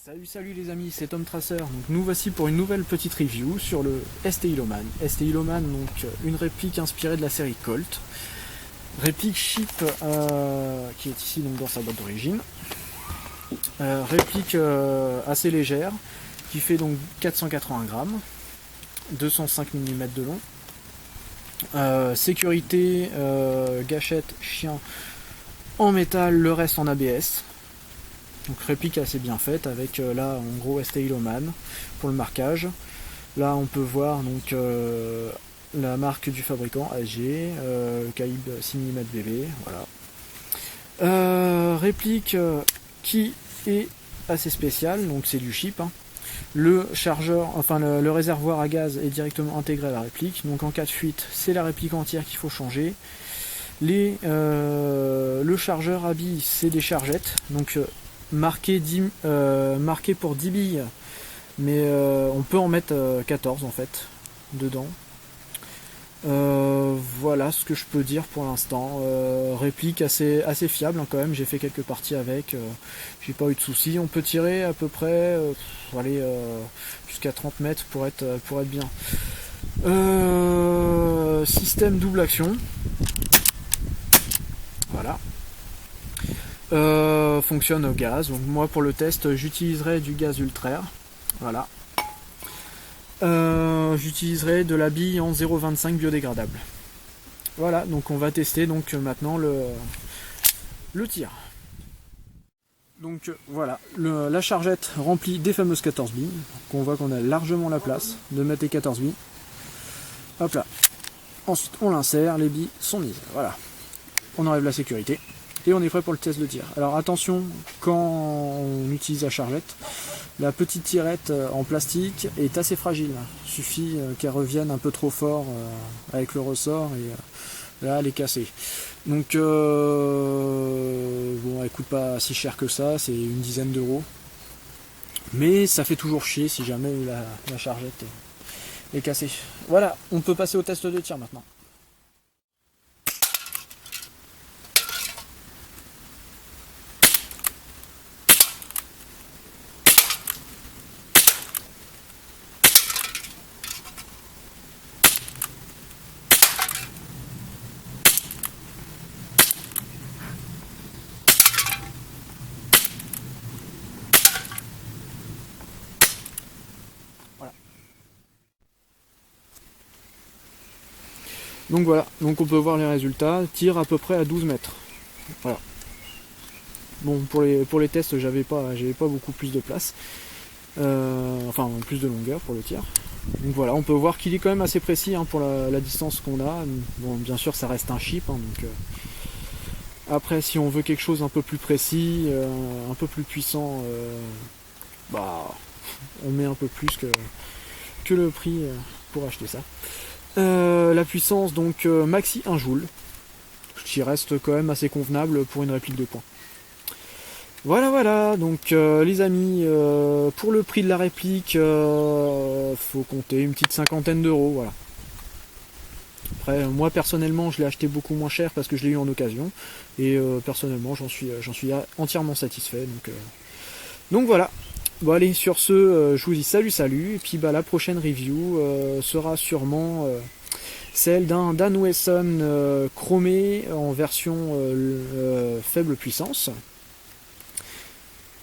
Salut les amis, c'est Tom Tracer. Donc nous voici pour une nouvelle petite review sur le STI Loman. STI Loman, donc une réplique inspirée de la série Colt. Réplique chip qui est ici donc dans sa boîte d'origine. Réplique assez légère qui fait donc 480 grammes, 205 mm de long. Sécurité, gâchette, chien en métal, le reste en ABS. Donc réplique assez bien faite avec là en gros STI Loman pour le marquage. Là on peut voir donc la marque du fabricant ASG, calibre 6 mm BB, voilà. Réplique qui est assez spéciale, donc c'est du chip. Le chargeur, enfin le réservoir à gaz est directement intégré à la réplique, donc en cas de fuite c'est la réplique entière qu'il faut changer. Le chargeur à billes c'est des chargettes, donc marqué pour 10 billes, mais on peut en mettre 14 en fait dedans. Voilà ce que je peux dire pour l'instant. Réplique assez fiable quand même, j'ai fait quelques parties avec, j'ai pas eu de soucis. On peut tirer à peu près jusqu'à 30 mètres pour être bien. Système double action, voilà. Fonctionne au gaz, donc moi pour le test j'utiliserai du gaz Ultrair, voilà. J'utiliserai de la bille en 0,25 biodégradable. Voilà, donc on va tester donc maintenant le tir. Donc voilà, la chargette remplie des fameuses 14 billes, on voit qu'on a largement la place de mettre les 14 billes. Hop là. Ensuite on l'insère, les billes sont mises, voilà. On enlève la sécurité. Et on est prêt pour le test de tir. Alors attention, quand on utilise la chargette, la petite tirette en plastique est assez fragile. Il suffit qu'elle revienne un peu trop fort avec le ressort et là elle est cassée. Donc bon, elle coûte pas si cher que ça, c'est une dizaine d'euros. Mais ça fait toujours chier si jamais la chargette est cassée. Voilà, on peut passer au test de tir maintenant. Donc voilà, donc on peut voir les résultats, tir à peu près à 12 mètres. Voilà. Bon, pour les tests, j'avais pas beaucoup plus de place. Enfin, plus de longueur pour le tir. Donc voilà, on peut voir qu'il est quand même assez précis pour la distance qu'on a. Bon, bien sûr, ça reste un chip. Donc, après, si on veut quelque chose un peu plus précis, un peu plus puissant, on met un peu plus que le prix pour acheter ça. La puissance, donc maxi 1 joule, ce qui reste quand même assez convenable pour une réplique de poing. Voilà, donc les amis, pour le prix de la réplique, faut compter une petite cinquantaine d'euros, voilà. Après, moi personnellement, je l'ai acheté beaucoup moins cher parce que je l'ai eu en occasion, et personnellement, j'en suis entièrement satisfait. Donc voilà. Bon allez, sur ce, je vous dis salut, et puis la prochaine review sera sûrement celle d'un Dan Wesson chromé en version faible puissance.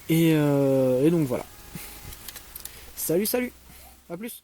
Et donc voilà. Salut, à plus.